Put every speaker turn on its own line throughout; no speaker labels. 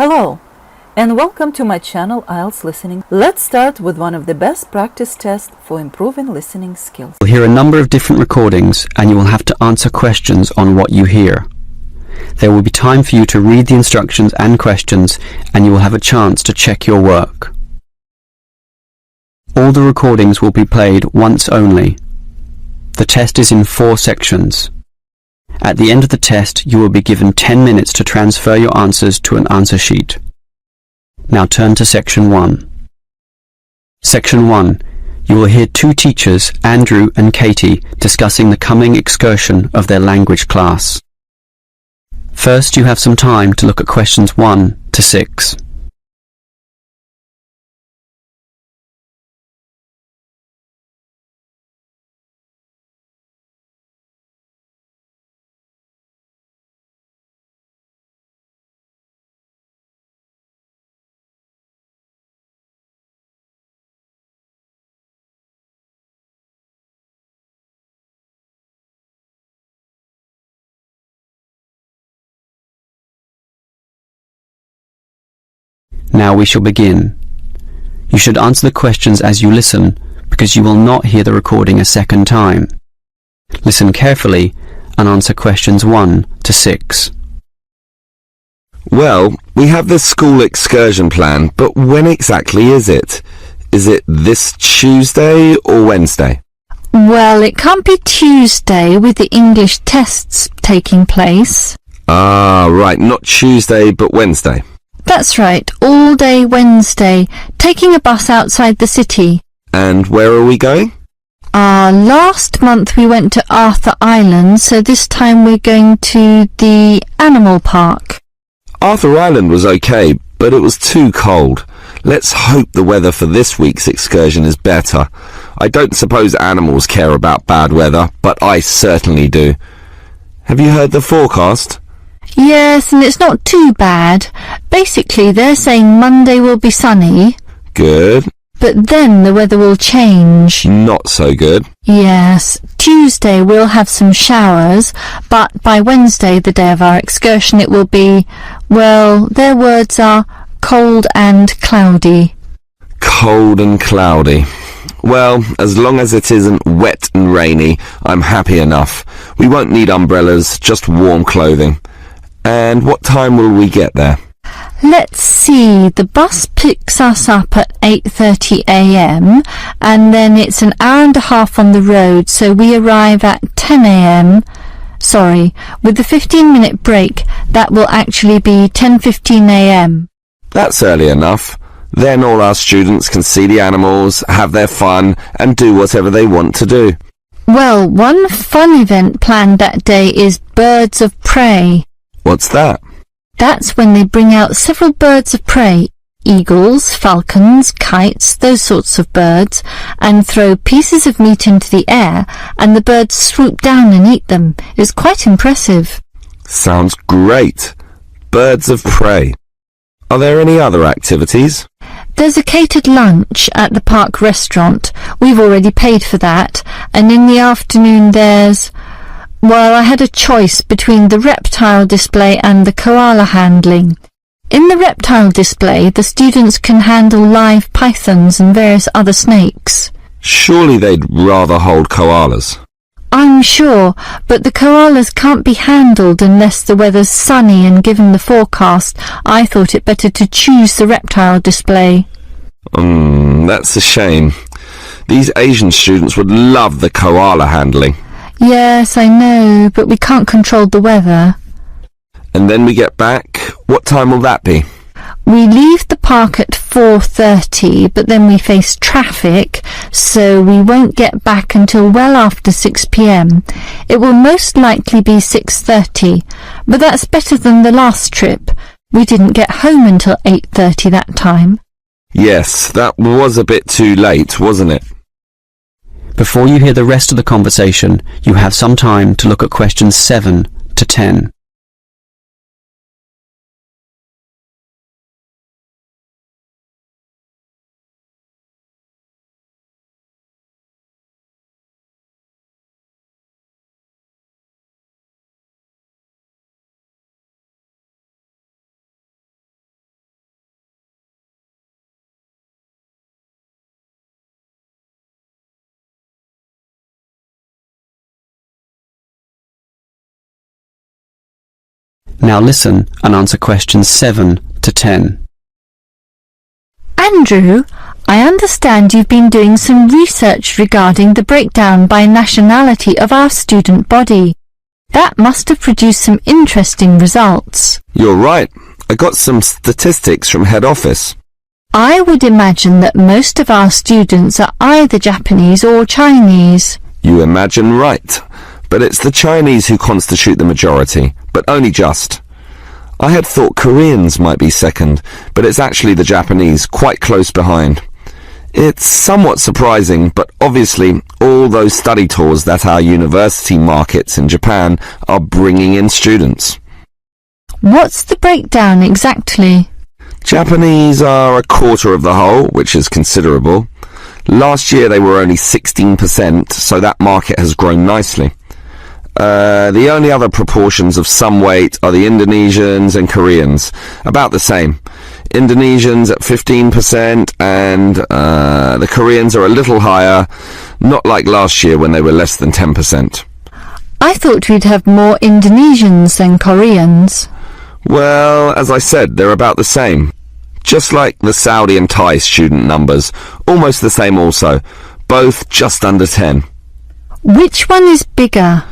Hello, and welcome to my channel IELTS Listening. Let's start with one of the best practice tests for improving listening skills.
You'll hear a number of different recordings and you will have to answer questions on what you hear. There will be time for you to read the instructions and questions, and you will have a chance to check your work. All the recordings will be played once only. The test is in 4 sections. At the end of the test, you will be given 10 minutes to transfer your answers to an answer sheet. Now turn to Section 1. Section 1. You will hear 2 teachers, Andrew and Katie, discussing the coming excursion of their language class. First, you have some time to look at questions 1 to 6. Now we shall begin. You should answer the questions as you listen, because you will not hear the recording a second time. Listen carefully and answer questions 1 to 6.
Well, we have this school excursion plan, but when exactly is it? Is it this Tuesday or Wednesday?
Well, it can't be Tuesday with the English tests taking place.
Ah, right, not Tuesday but Wednesday.
That's right, all day Wednesday, taking a bus outside the city.
And where are we going?
Last month we went to Arthur Island, so this time we're going to the animal park.
Arthur Island was okay, but it was too cold. Let's hope the weather for this week's excursion is better. I don't suppose animals care about bad weather, but I certainly do. Have you heard the forecast?
Yes, and it's not too bad. Basically, they're saying Monday will be sunny.
Good.
But then the weather will change.
Not so good.
Yes, Tuesday we'll have some showers, but by Wednesday, the day of our excursion, it will be, well, their words are cold and cloudy.
Cold and cloudy. Well, as long as it isn't wet and rainy, I'm happy enough. We won't need umbrellas, just warm clothing. And what time will we get there?
Let's see, the bus picks us up at 8:30 a.m. and then it's an hour and a half on the road, so we arrive at 10 a.m. Sorry, with the 15-minute break, that will actually be 10:15 a.m.
That's early enough. Then all our students can see the animals, have their fun, and do whatever they want to do.
Well, one fun event planned that day is Birds of Prey.
What's that?
That's when they bring out several birds of prey, eagles, falcons, kites, those sorts of birds, and throw pieces of meat into the air, and the birds swoop down and eat them. It's quite impressive.
Sounds great. Birds of prey. Are there any other activities?
There's a catered lunch at the park restaurant. We've already paid for that. And in the afternoon there's... Well, I had a choice between the reptile display and the koala handling. In the reptile display, the students can handle live pythons and various other snakes.
Surely they'd rather hold koalas.
I'm sure, but the koalas can't be handled unless the weather's sunny, and given the forecast, I thought it better to choose the reptile display.
That's a shame. These Asian students would love the koala handling.
Yes, I know, but we can't control the weather.
And then we get back. What time will that be?
We leave the park at 4:30, but then we face traffic, so we won't get back until well after 6 p.m. It will most likely be 6:30, but that's better than the last trip. We didn't get home until 8:30 that time.
Yes, that was a bit too late, wasn't it?
Before you hear the rest of the conversation, you have some time to look at questions 7 to 10. Now listen and answer questions 7 to 10.
Andrew, I understand you've been doing some research regarding the breakdown by nationality of our student body. That must have produced some interesting results.
You're right. I got some statistics from head office.
I would imagine that most of our students are either Japanese or Chinese.
You imagine right. But it's the Chinese who constitute the majority, but only just. I had thought Koreans might be second, but it's actually the Japanese, quite close behind. It's somewhat surprising, but obviously all those study tours that our university markets in Japan are bringing in students.
What's the breakdown exactly?
Japanese are a quarter of the whole, which is considerable. Last year they were only 16%, so that market has grown nicely. The only other proportions of some weight are the Indonesians and Koreans, about the same. Indonesians at 15% and the Koreans are a little higher, not like last year when they were less than 10%.
I thought we'd have more Indonesians than Koreans.
Well, as I said, they're about the same. Just like the Saudi and Thai student numbers, almost the same also, both just under 10.
Which one is bigger?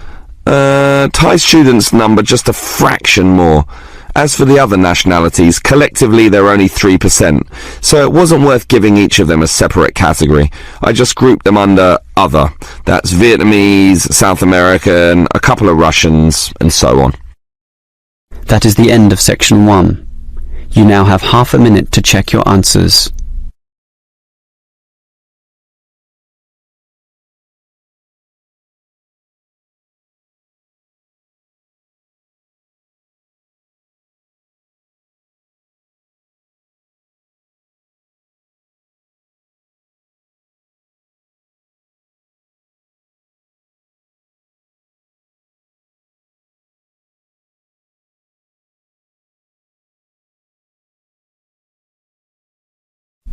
Thai students number just a fraction more. As for the other nationalities, collectively they're only 3%, so it wasn't worth giving each of them a separate category. I just grouped them under other. That's Vietnamese, South American, a couple of Russians, and so on.
That is the end of section 1. You now have half a minute to check your answers.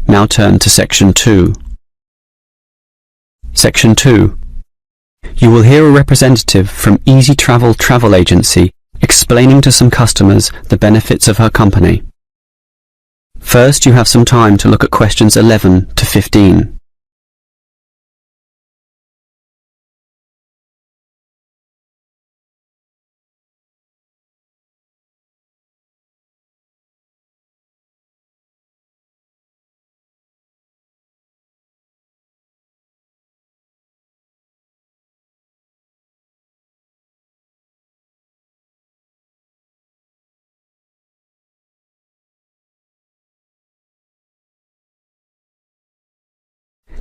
Now turn to section 2. Section 2. You will hear a representative from Easy Travel Travel Agency explaining to some customers the benefits of her company. First, you have some time to look at questions 11 to 15.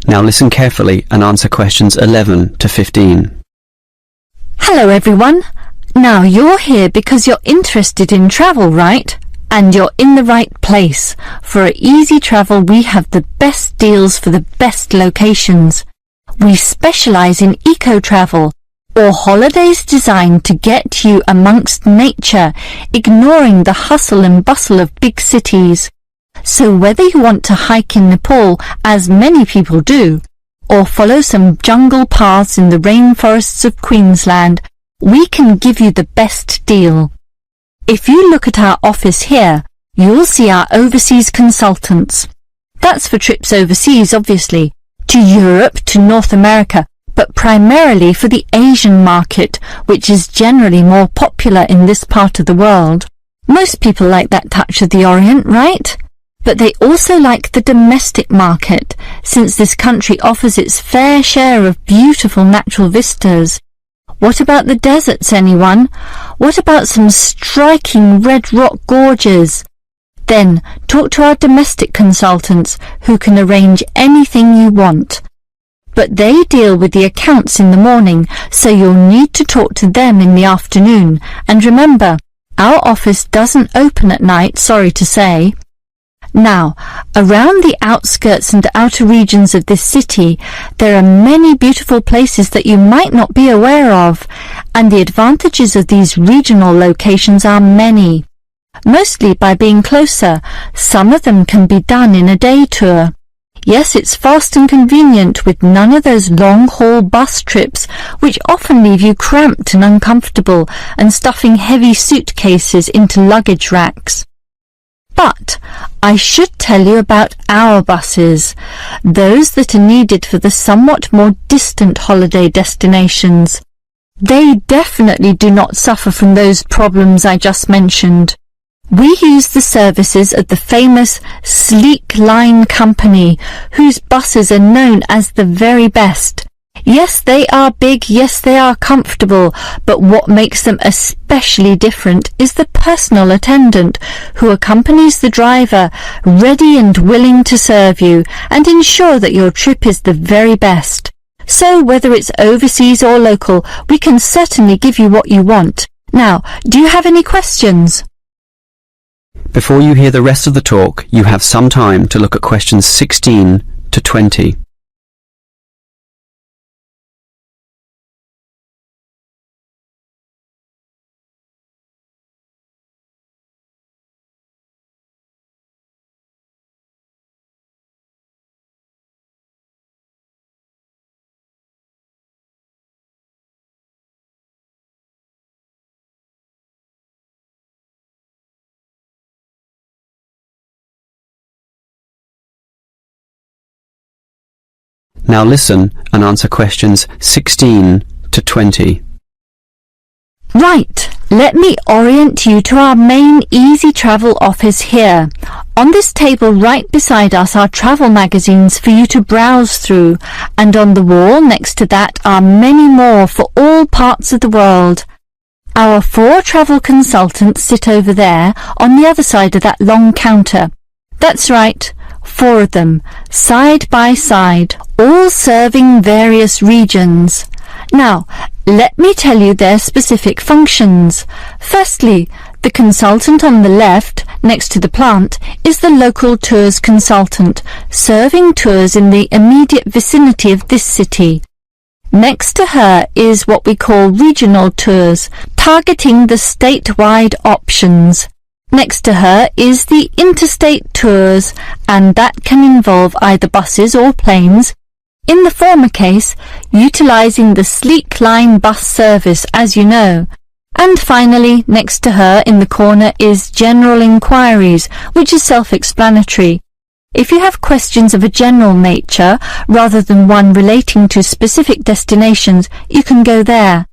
Now listen carefully and answer questions 11 to 15.
Hello everyone. Now you're here because you're interested in travel, right? And you're in the right place. For Easy Travel we have the best deals for the best locations. We specialize in eco-travel, or holidays designed to get you amongst nature, ignoring the hustle and bustle of big cities. So whether you want to hike in Nepal, as many people do, or follow some jungle paths in the rainforests of Queensland, we can give you the best deal. If you look at our office here, you'll see our overseas consultants. That's for trips overseas, obviously, to Europe, to North America, but primarily for the Asian market, which is generally more popular in this part of the world. Most people like that touch of the Orient, right? But they also like the domestic market, since this country offers its fair share of beautiful natural vistas. What about the deserts, anyone? What about some striking red rock gorges? Then talk to our domestic consultants, who can arrange anything you want. But they deal with the accounts in the morning, so you'll need to talk to them in the afternoon. And remember, our office doesn't open at night, sorry to say. Now, around the outskirts and outer regions of this city, there are many beautiful places that you might not be aware of, and the advantages of these regional locations are many. Mostly by being closer, some of them can be done in a day tour. Yes, it's fast and convenient with none of those long-haul bus trips which often leave you cramped and uncomfortable and stuffing heavy suitcases into luggage racks. But I should tell you about our buses, those that are needed for the somewhat more distant holiday destinations. They definitely do not suffer from those problems I just mentioned. We use the services of the famous Sleek Line Company, whose buses are known as the very best. Yes, they are big, yes, they are comfortable, but what makes them especially different is the personal attendant who accompanies the driver, ready and willing to serve you and ensure that your trip is the very best. So whether it's overseas or local, we can certainly give you what you want. Now, do you have any questions?
Before you hear the rest of the talk, you have some time to look at questions 16 to 20. Now listen and answer questions 16 to 20.
Right, let me orient you to our main Easy Travel office here. On this table right beside us are travel magazines for you to browse through, and on the wall next to that are many more for all parts of the world. Our 4 travel consultants sit over there on the other side of that long counter. That's right, 4 of them, side by side, all serving various regions. Now, let me tell you their specific functions. Firstly, the consultant on the left, next to the plant, is the local tours consultant, serving tours in the immediate vicinity of this city. Next to her is what we call regional tours, targeting the statewide options. Next to her is the interstate tours, and that can involve either buses or planes. In the former case, utilising the Sleek Line bus service, as you know. And finally, next to her in the corner is general inquiries, which is self-explanatory. If you have questions of a general nature, rather than one relating to specific destinations, you can go there.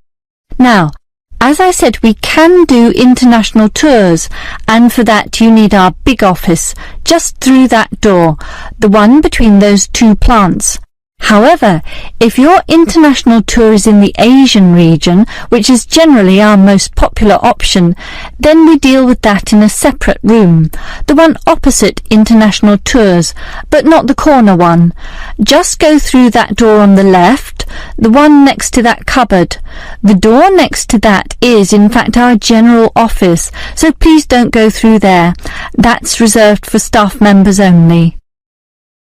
Now, as I said, we can do international tours, and for that you need our big office, just through that door, the one between those 2 plants. However, if your international tour is in the Asian region, which is generally our most popular option, then we deal with that in a separate room, the one opposite international tours, but not the corner one. Just go through that door on the left, the one next to that cupboard. The door next to that is, in fact, our general office, so please don't go through there. That's reserved for staff members only.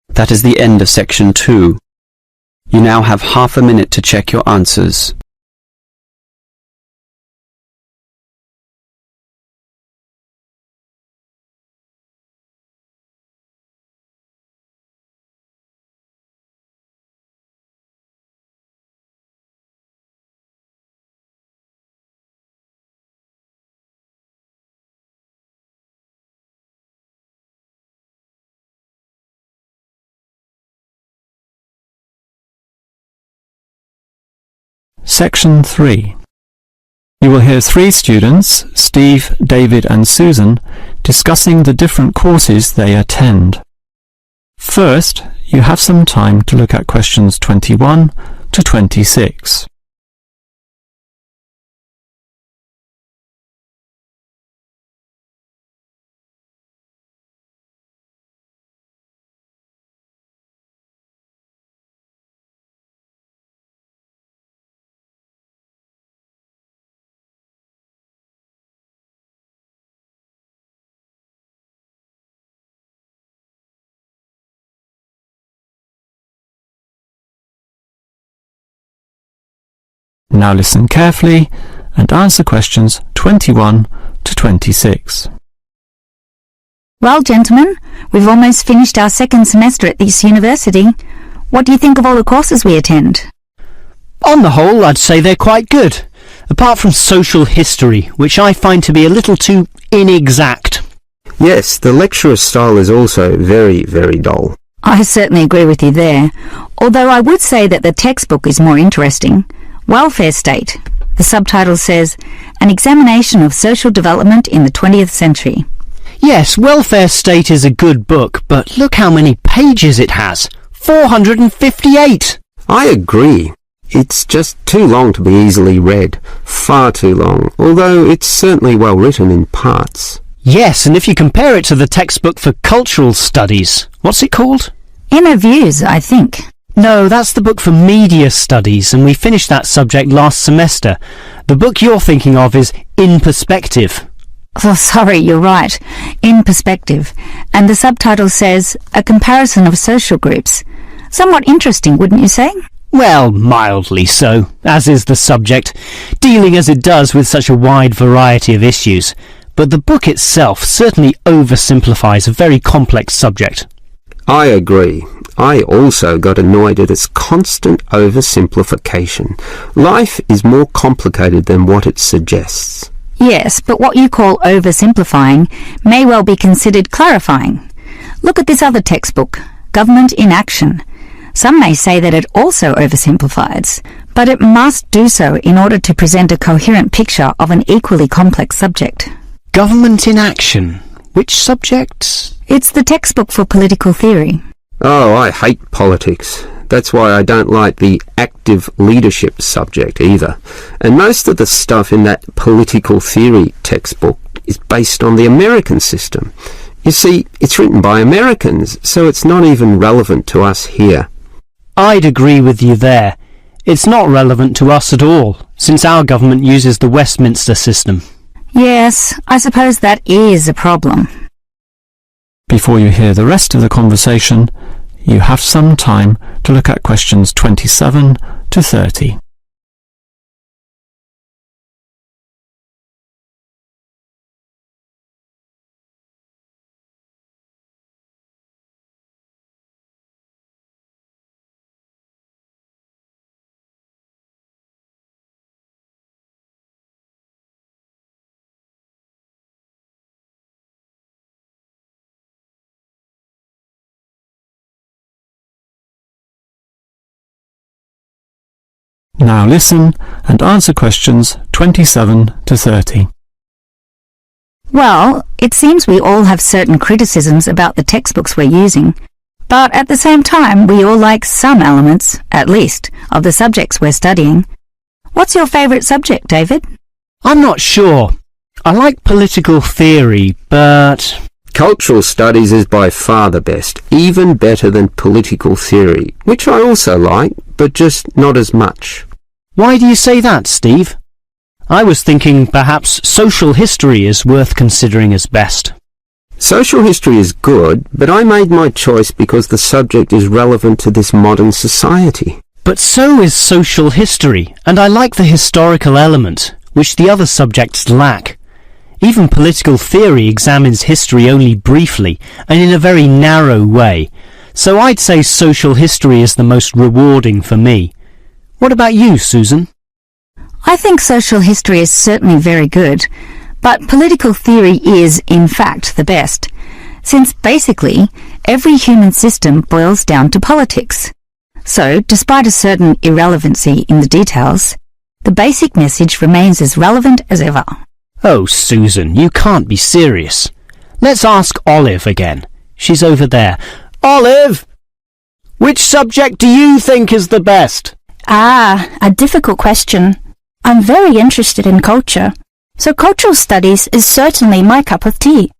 That is the end of section 2. You now have half a minute to check your answers.
Section 3. You will hear 3 students, Steve, David and Susan, discussing the different courses they attend. First, you have some time to look at questions 21 to 26. Now listen carefully and answer questions 21 to 26.
Well, gentlemen, we've almost finished our second semester at this university. What do you think of all the courses we attend?
On the whole, I'd say they're quite good, apart from social history, which I find to be a little too inexact.
Yes, the lecturer's style is also very, very dull.
I certainly agree with you there, although I would say that the textbook is more interesting. Welfare State. The subtitle says, An Examination of Social Development in the 20th Century.
Yes, Welfare State is a good book, but look how many pages it has. 458!
I agree. It's just too long to be easily read. Far too long, although it's certainly well written in parts.
Yes, and if you compare it to the textbook for cultural studies, what's it called?
Inner Views, I think.
No, that's the book for media studies, and we finished that subject last semester. The book you're thinking of is In Perspective.
Oh, sorry, you're right. In Perspective. And the subtitle says, A Comparison of Social Groups. Somewhat interesting, wouldn't you say?
Well, mildly so, as is the subject, dealing as it does with such a wide variety of issues. But the book itself certainly oversimplifies a very complex subject.
I agree. I also got annoyed at its constant oversimplification. Life is more complicated than what it suggests.
Yes, but what you call oversimplifying may well be considered clarifying. Look at this other textbook, Government in Action. Some may say that it also oversimplifies, but it must do so in order to present a coherent picture of an equally complex subject.
Government in Action. Which subject?
It's the textbook for political theory.
Oh, I hate politics. That's why I don't like the active leadership subject either. And most of the stuff in that political theory textbook is based on the American system. You see, it's written by Americans, so it's not even relevant to us here.
I'd agree with you there. It's not relevant to us at all, since our government uses the Westminster system.
Yes, I suppose that is a problem.
Before you hear the rest of the conversation, you have some time to look at questions 27 to 30. Now listen and answer questions 27 to 30.
Well, it seems we all have certain criticisms about the textbooks we're using, but at the same time we all like some elements, at least, of the subjects we're studying. What's your favourite subject, David?
I'm not sure. I like political theory, but...
Cultural studies is by far the best, even better than political theory, which I also like, but just not as much.
Why do you say that, Steve? I was thinking perhaps social history is worth considering as best.
Social history is good, but I made my choice because the subject is relevant to this modern society.
But so is social history, and I like the historical element, which the other subjects lack. Even political theory examines history only briefly, and in a very narrow way, so I'd say social history is the most rewarding for me. What about you, Susan?
I think social history is certainly very good, but political theory is, in fact, the best, since basically every human system boils down to politics. So, despite a certain irrelevancy in the details, the basic message remains as relevant as ever.
Oh, Susan, you can't be serious. Let's ask Olive again. She's over there. Olive! Which subject do you think is the best?
A difficult question. I'm very interested in culture, so cultural studies is certainly my cup of tea.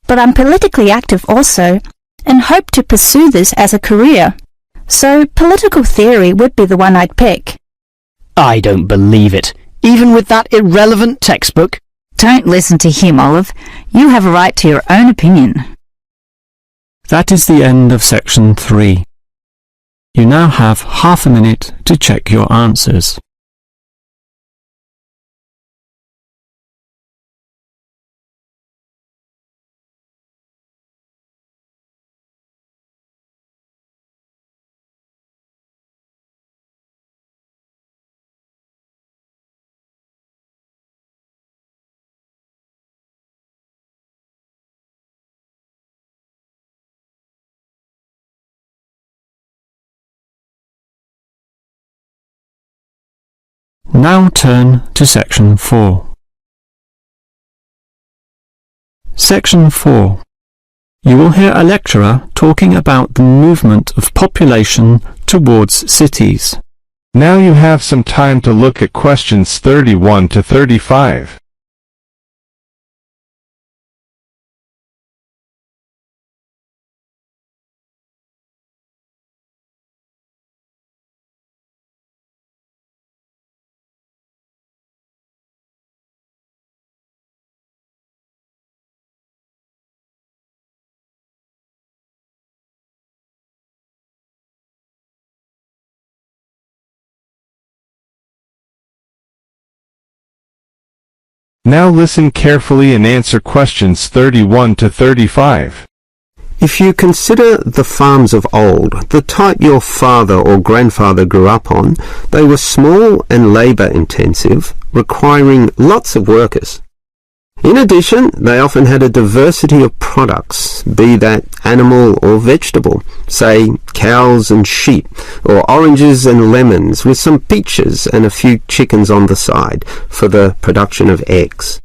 But I'm politically active also, and hope to pursue this as a career. So political theory would be the one I'd pick.
I don't believe it, even with that irrelevant textbook.
Don't listen to him, Olive. You have a right to your own opinion.
That is the end of section 3. You now have half a minute to check your answers. Now turn to Section 4. Section 4. You will hear a lecturer talking about the movement of population towards cities.
Now you have some time to look at questions 31 to 35. Now listen carefully and answer questions 31 to 35.
If you consider the farms of old, the type your father or grandfather grew up on, they were small and labour-intensive, requiring lots of workers. In addition, they often had a diversity of products, be that animal or vegetable, say cows and sheep, or oranges and lemons, with some peaches and a few chickens on the side for the production of eggs.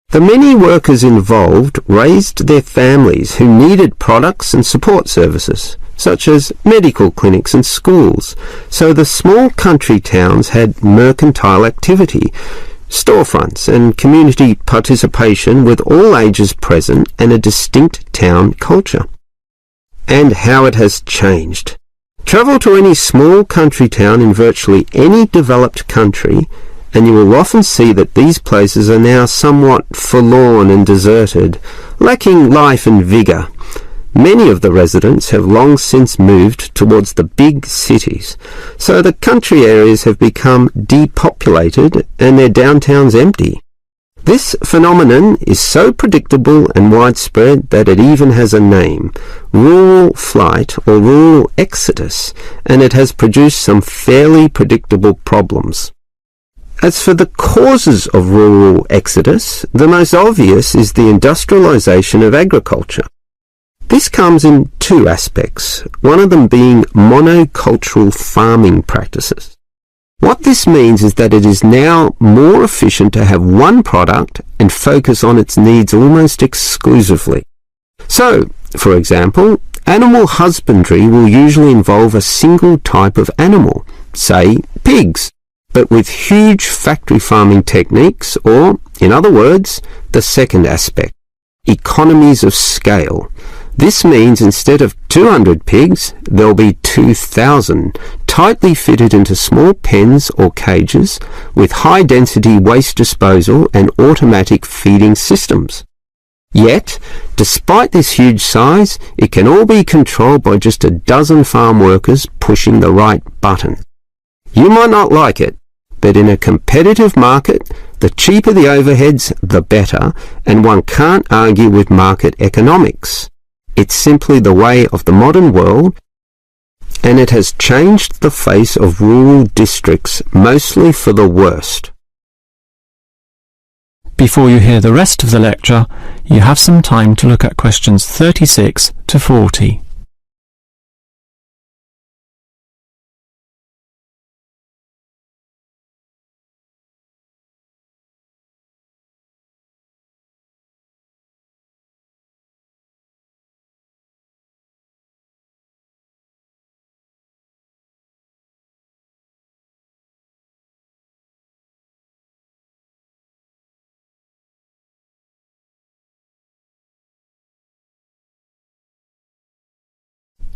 The many workers involved raised their families who needed products and support services, such as medical clinics and schools, so the small country towns had mercantile activity, storefronts and community participation with all ages present and a distinct town culture. And how it has changed. Travel to any small country town in virtually any developed country and you will often see that these places are now somewhat forlorn and deserted, lacking life and vigour. Many of the residents have long since moved towards the big cities, so the country areas have become depopulated and their downtowns empty. This phenomenon is so predictable and widespread that it even has a name, rural flight or rural exodus, and it has produced some fairly predictable problems. As for the causes of rural exodus, the most obvious is the industrialization of agriculture. This comes in two aspects, one of them being monocultural farming practices. What this means is that it is now more efficient to have one product and focus on its needs almost exclusively. So, for example, animal husbandry will usually involve a single type of animal, say pigs, but with huge factory farming techniques, or, in other words, the second aspect, economies of scale. This means instead of 200 pigs, there'll be 2,000, tightly fitted into small pens or cages with high-density waste disposal and automatic feeding systems. Yet, despite this huge size, it can all be controlled by just a dozen farm workers pushing the right button. You might not like it, but in a competitive market, the cheaper the overheads, the better, and one can't argue with market economics. It's simply the way of the modern world, and it has changed the face of rural districts mostly for the worst.
Before you hear the rest of the lecture, you have some time to look at questions 36 to 40.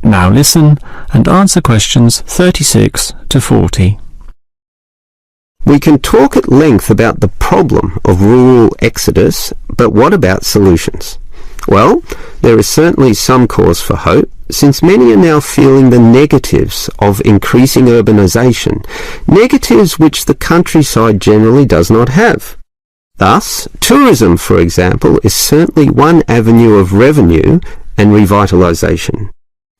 Now listen and answer questions 36 to 40.
We can talk at length about the problem of rural exodus, but what about solutions? Well, there is certainly some cause for hope, since many are now feeling the negatives of increasing urbanization, negatives which the countryside generally does not have. Thus, tourism, for example, is certainly one avenue of revenue and revitalization.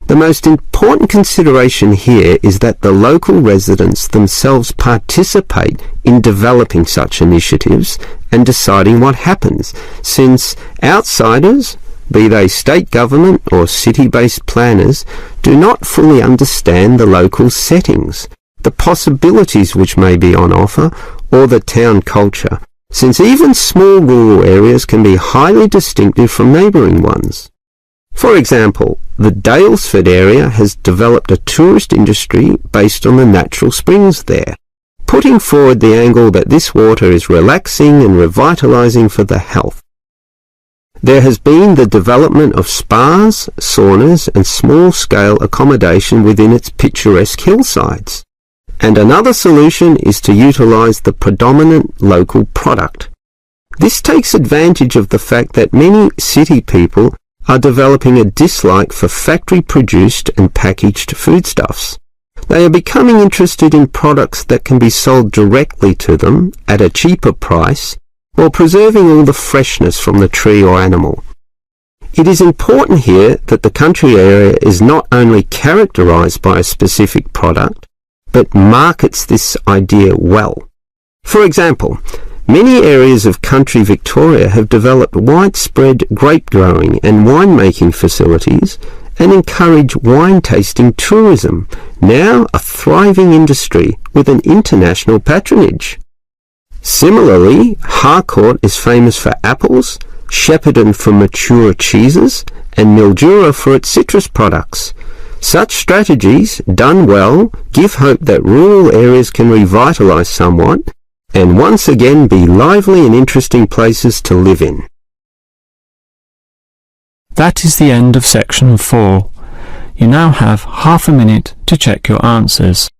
The most important consideration here is that the local residents themselves participate in developing such initiatives and deciding what happens, since outsiders, be they state government or city-based planners, do not fully understand the local settings. the possibilities which may be on offer, or the town culture, since even small rural areas can be highly distinctive from neighbouring ones. For example, the Daylesford area has developed a tourist industry based on the natural springs there, putting forward the angle that this water is relaxing and revitalising for the health. There has been the development of spas, saunas and small-scale accommodation within its picturesque hillsides. And another solution is to utilise the predominant local product. This takes advantage of the fact that many city people are developing a dislike for factory-produced and packaged foodstuffs. They are becoming interested in products that can be sold directly to them at a cheaper price while preserving all the freshness from the tree or animal. It is important here that the country area is not only characterised by a specific product, but markets this idea well. For example, many areas of country Victoria have developed widespread grape growing and winemaking facilities and encourage wine tasting tourism, now a thriving industry with an international patronage. Similarly, Harcourt is famous for apples, Shepparton for mature cheeses, and Mildura for its citrus products. Such strategies, done well, give hope that rural areas can revitalise somewhat and once again be lively and interesting places to live in.
That is the end of section 4. You now have half a minute to check your answers.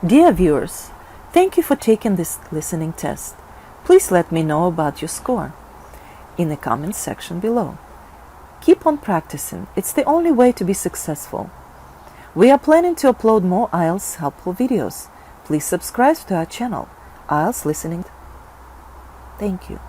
Dear viewers, thank you for taking this listening test. Please let me know about your score in the comments section below. Keep on practicing. It's the only way to be successful. We are planning to upload more IELTS helpful videos. Please subscribe to our channel, IELTS Listening. Thank you.